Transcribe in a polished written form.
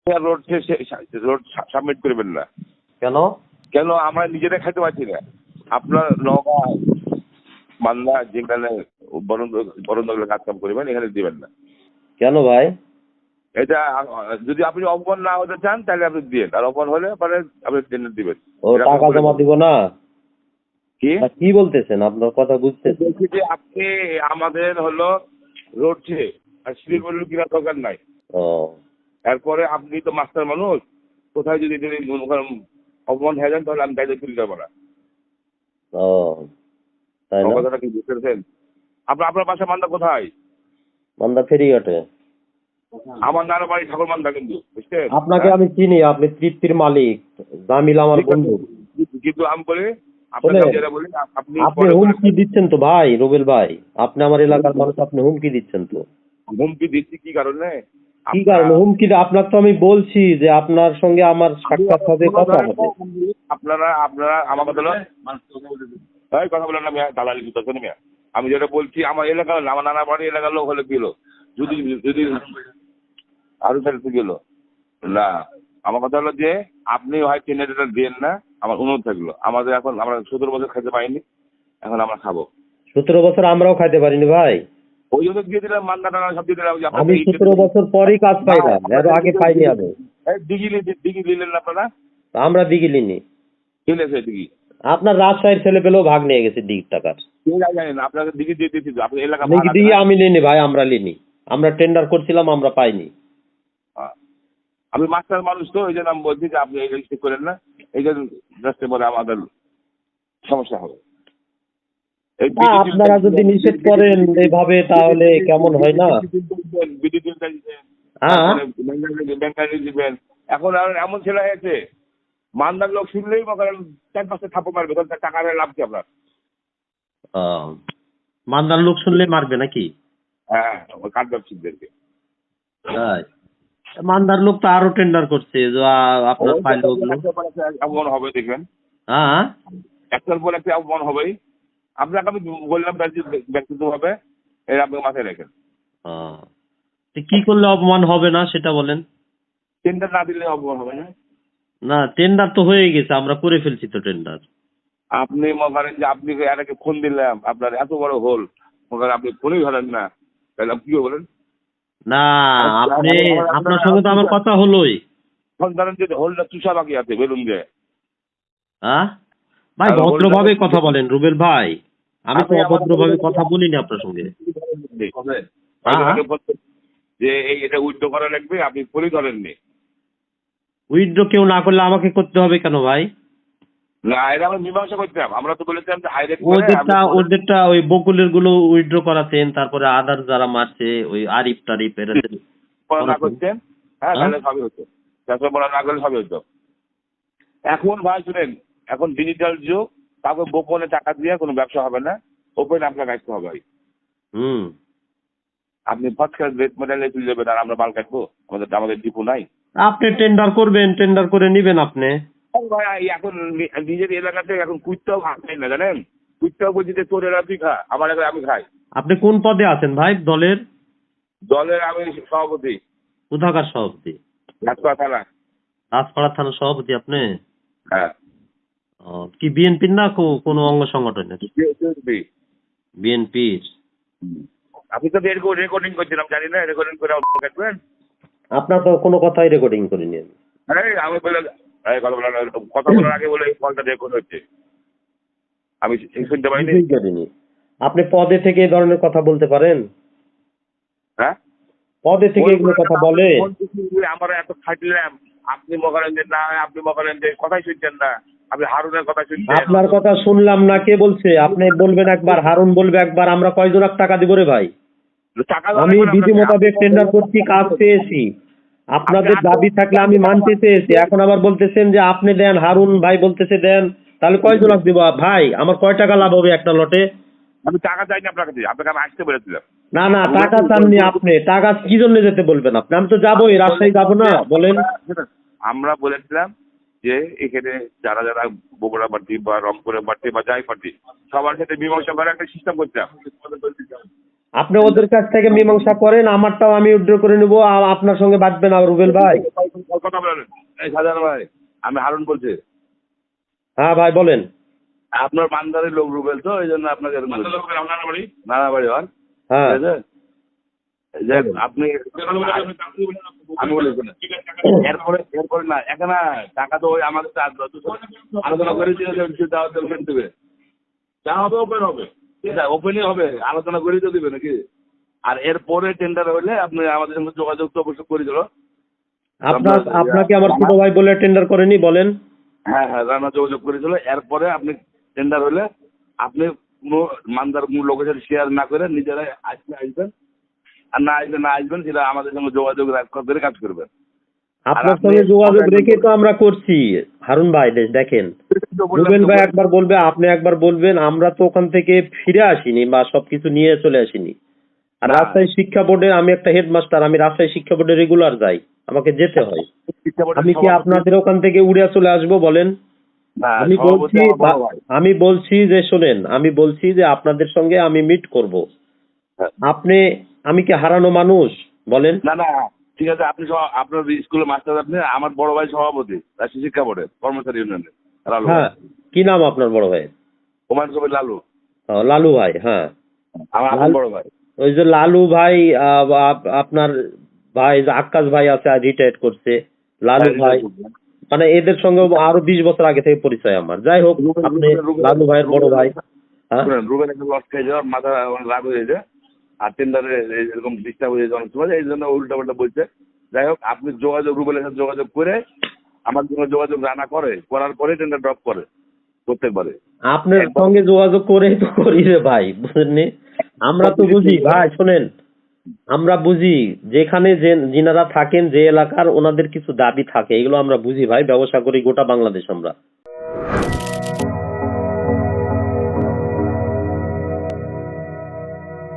Road road submit করবেন না। কেন? কেন? আমরা নিজেরা খাইতে পারছি না। আপনার নওগাঁ মালদা যেখানে বরন্দগুলো কাজ কাম করবেন এখানে দিবেন না। কেন ভাই? এটা যদি আপনি অপমান না হতে চান তাহলে আপনি দিন, আর অপমান হলে পরে আপনি টেন্ডার দিবেন। ও টাকা জমা দিব না? কি কি বলতেছেন? আপনার কথা বুঝতেছি। বলছি যে আপনি আমাদের হলো রোড আর সিঁড়ি বলল কিনা দরকার নাই। ও এরপরে আপনি তো মাস্টার মানুষ, কোথায় যদি অপমান হয়ে যান তাহলে আমি দায়িত্ব তুলে যাবো না। ও তাই না? কথাটা কি বুঝতে পেরেছেন? আপনার বাসা মান্দা কোথায়? মান্দা ফেরিঘাটে। আমার নানা বাড়ি ঠাকুর মান্দা, কিন্তু বুঝছেন? আপনাকে আমি চিনি, আপনি তৃপ্তির মালিক, জামিল আমার বন্ধু। কিন্তু আমি বলি আপনাকে যেটা বলি আপনি হুমকি দিচ্ছেন তো ভাই, রুবেল ভাই, আপনি আমার এলাকার মানুষ, আপনি হুমকি দিচ্ছেন তো। হুমকি দিচ্ছি কি কারণে? কি কারণে হুমকি? আপনার তো আমি বলছি যে আপনার সঙ্গে আমার সাক্ষাৎ হবে, কথা হবে। আপনারা আমার কথা কথা বলেন না মিয়া, দালালি দিতেছেন মিয়া। আমি যেটা বলছি আমার এলাকার, আমার নানা বাড়ি এলাকার লোক হলে গেল, যদি যদি আরো সাইডে গেল না। আমার কথা হলো যে আপনি হয় টেন্ডারটা দেন না, আমার অনুরোধ থাকলো। আমাদের এখন আমরা 17 বছর খেতে পাইনি, এখন আমরা খাবো। 17 বছর আমরাও খাইতে পারিনি ভাই। ওই জন্য দিয়ে দিলাম, মান্না টানা সব দিয়ে দিলাম। আমি 17 বছর পরই কাজ পাইলাম, এর আগে পাইনি আমি। দিঘি দিলেন না আপনারা? আমরা দিঘি লিনি। দিলেছে দিঘি। আপনার রাজশাহীর ছেলে পেলেও ভাগ নিয়ে গেছে দিঘির টাকার। জানেন আপনাকে দিঘি দিয়ে দিচ্ছি, আপনি এলাকা দিঘি আমি লিনি ভাই, আমরা লিনি। আমরা টেন্ডার করছিলাম, আমরা পাইনি। আমি মাস্টার মানুষ তো, এই জন্য আমি বলছি যে আপনি এই ঠিক করেন না, এই জন্য রাস্তায় বলে আমাদের সমস্যা হবে। আপনারা যদি নিষেধ করেন এইভাবে তাহলে কেমন হয় না? দিবেন। এখন আর এমন ছেলে হয়েছে, মান্দার লোক শুনলেই করেন 4-5টা থাপ্পড় মারবে, তাহলে টাকা লাভ কি আপনার? মান্দার লোক শুনলে মারবে নাকি? হ্যাঁ, কাঠ ব্যবসায়ীদেরকে। মান্দার লোক তো আরো টেন্ডার করছে, আপনার অপমান হবে দেখবেন। হ্যাঁ, একটার পর একটা অপমান হবেই। আপনাকে আমি বললাম ব্যক্তিগত ভাবে, এর আপনি মাথায় রাখেন। কি করলে অপমান হবে না সেটা বলেন। টেন্ডার না দিলে অপমান হবে না? না, টেন্ডার তো হয়ে গেছে, আমরা করে ফেলছি তো টেন্ডার। আপনি মনে করেন যে আপনি এটাকে ফোন দিলাম, আপনার এত বড় হোল, মনে করেন আপনি ফোনই ধরেন না, তাহলে আপনি কি বলেন? না, আপনি, আপনার সঙ্গে তো আমার কথা হলোই। ফোন ধরেন যে হোলটা চুষা বাকি আছে বেলুন দিয়ে। হ্যাঁ ভাই, ভদ্রভাবে কথা বলেন রুবেল ভাই, আমি তো অভদ্রভাবে কথা বলিনি আপনার সঙ্গে। যে এটা উইথড্র করা লাগবে, আপনি ফোনই ধরেননি। উইথড্র কেউ না করলে আমাকে করতে হবে কেন ভাই? না, এটা আমরা মীমাংসা করতাম। আমরা তো বলেছিলাম যে হাইরেক্ট ওদেরটা ওই বকুলের গুলো উইথড্র করাতেন, তারপরে আদার যারা মারছে ওই আরিফ টারিফ এরা না করতেন। হ্যাঁ, তাহলে সবই হতো। বলা না করলে সবই হতো। এখন ভাই শুনেন, এখন ডিজিটাল যুগ, তারপর গোপনে টাকা দিয়ে কোনো ব্যবসা হবে না, ওপেন আপনার কাটতে হবে ভাই। আপনি ফার্স্ট ক্লাস রেট মডেলে তুলে দেবেন, আর আমরা মাল কাটবো। আমাদের ডিপো নাই। আপনি টেন্ডার করবেন, টেন্ডার করে নিবেন আপনি। ভাই এখন নিজের এলাকাতে এখন কুইটটাও খাই না, জানেন? কুইটটাও বলছি যে তোর এলাকা তুই খা, আমার এলাকায় আমি খাই। আপনি কোন পদে আছেন ভাই দলের? দলের আমি সভাপতি। কোথাকার সভাপতি? রাজপাড়া থানা। রাজপাড়া থানার সভাপতি আপনি? হ্যাঁ। কি বিএনপির না কোনো অঙ্গ সংগঠনের? বিএনপির। আপনি তো রেকর্ডিং করছিলাম, জানি না, রেকর্ডিং করে কাটবেন। আপনার তো কোনো কথাই রেকর্ডিং করিনি আমি। আমি বলে কথা বলার আগে বলে কলটা রেকর্ড হচ্ছে, আমি শুনতে পাইনি। আপনি পদে থেকে এই ধরনের কথা বলতে পারেন? হ্যাঁ, পদে থেকে এগুলো কথা বলে? আমরা এত খাটলাম, আপনি মনে যে না, আপনি মনে যে কথাই শুনছেন না, আপনি হারুনের কথা শুনছেন। আপনার কথা শুনলাম না, কে বলছে? আপনি বলবেন একবার, হারুন বলবে একবার, আমরা কয়জন টাকা দিব রে ভাই? আমি বিধি মোতাবেক টেন্ডার করছি, কাজ পেয়েছি। আপনাদের দাবি থাকলে আমি মানতে চেয়েছি, এখন আবার বলতেছেন যে আপনি দেন, হারুন ভাই বলতেছে দেন, তাহলে কয়জন দিব ভাই? আমার কয় টাকা লাভ হবে একটা লটে? আমি টাকা চাইনি আপনার কাছে, আপনাকে আমি আসতে বলেছিলাম। না না, টাকা চাননি আপনি। টাকা কি জন্য যেতে বলবেন আপনি? আমি তো যাবোই, রাজশাহী যাবো না বলেন? আমরা বলেছিলাম যে এখানে যারা যারা বগুড়া পার্টি বা রংপুরের পার্টি বা যাই পার্টি, সবার সাথে মীমাংসা করে একটা সিস্টেম করতাম। আপনি ওদের কাছ থেকে মীমাংসা করেন, আমারটাও আমি উইথড্র করে নেবো, আপনার সঙ্গে বাঁচবে না রুবেল ভাই। কথা বলেন। এই সাজান ভাই, আমি হারুন বলছি। হ্যাঁ ভাই বলেন। আপনার বান্দারের লোক রুবেল তো, এই জন্য আপনাকে এরকম বলছি। নানা বাড়ি হন, হ্যাঁ ঠিক আছে? যে আপনি আমি বলি শোনেন, এরপরে না এখানে টাকা তো ওই আমাদের আলোচনা করে দেবে, যা হবে ওপেন হবে, ওপেনই হবে, আলোচনা করেই তো দিবে নাকি। আর এরপরে টেন্ডার হলে আপনি আমাদের সঙ্গে যোগাযোগ তো অবশ্যই করে দিল। আপনাকে আমার ছোট ভাই বলে টেন্ডার করেনি বলেন? হ্যাঁ হ্যাঁ, রানা যোগাযোগ করেছিল। এরপরে আপনি টেন্ডার হলে আপনি কোনো মানদার কোনো লোকের সাথে শেয়ার না করে নিজেরাই আসবেন, আর না আসবেন সেটা আমাদের সঙ্গে যোগাযোগ করে কাজ করবেন। আপনার সঙ্গে যোগাযোগ রেখে তো আমরা করছি হারুন ভাই। দেখেন, রুবেল ভাই একবার বলবে, আপনি একবার বলবেন, আমরা তো ওখান থেকে ফিরে আসিনি বা সবকিছু নিয়ে চলে আসিনি। আর রাজশাহী শিক্ষা বোর্ডে আমি একটা হেডমাস্টার, আমি রাজশাহী শিক্ষা বোর্ডে রেগুলার যাই, আমাকে যেতে হয়। আমি কি আপনাদের ওখান থেকে উড়ে চলে আসবো বলেন? আমি বলছি যে শোনেন, আমি বলছি যে আপনাদের সঙ্গে আমি মিট করব। আমি কি হারানো মানুষ বলেন? না না, ঠিক আছে, আপনি আপনার স্কুলের মাস্টার, আপনি আমার বড় ভাই সভাপতি রাজশাহী শিক্ষা বোর্ডের কর্মচারী ইউনিয়নের। লালু। হ্যাঁ, কি নাম আপনার বড় ভাই? হুমায়ুন কবির লালু। লালু ভাই, হ্যাঁ আমার বড় ভাই। ওই যে লালু ভাই, আপনার ভাই যে আক্কাস ভাই আছে, রিটায়ার্ড করছে, লালু ভাই, মানে এদের সঙ্গে আরো 20 বছর আগে থেকে পরিচয় আমার। যাই হোক, আপনি লালু ভাইয়ের বড় ভাই। রুবেন একটা লস খেয়ে যাওয়ার মাথা রাগ হয়ে যায়, আর টেন্ডারে এরকম ডিস্টার্ব হয়ে যাওয়ার সময় এই জন্য উল্টা পাল্টা বলছে। যাই হোক, আপনি রুবেলের সাথে যোগাযোগ করে আমার সঙ্গে যোগাযোগ রানা করার পরে টেন্ডার ড্রপ করে প্রত্যেকবারে। আপনার সঙ্গে যোগাযোগ করেই তো করি রে ভাই, বুঝলেন? আমরা তো বুঝি ভাই, শোনেন, আমরা বুঝি যেখানে যিনারা থাকেন, যে এলাকার, ওনাদের কিছু দাবি থাকে, এগুলো আমরা বুঝি ভাই। ব্যবসা করি গোটা বাংলাদেশ আমরা।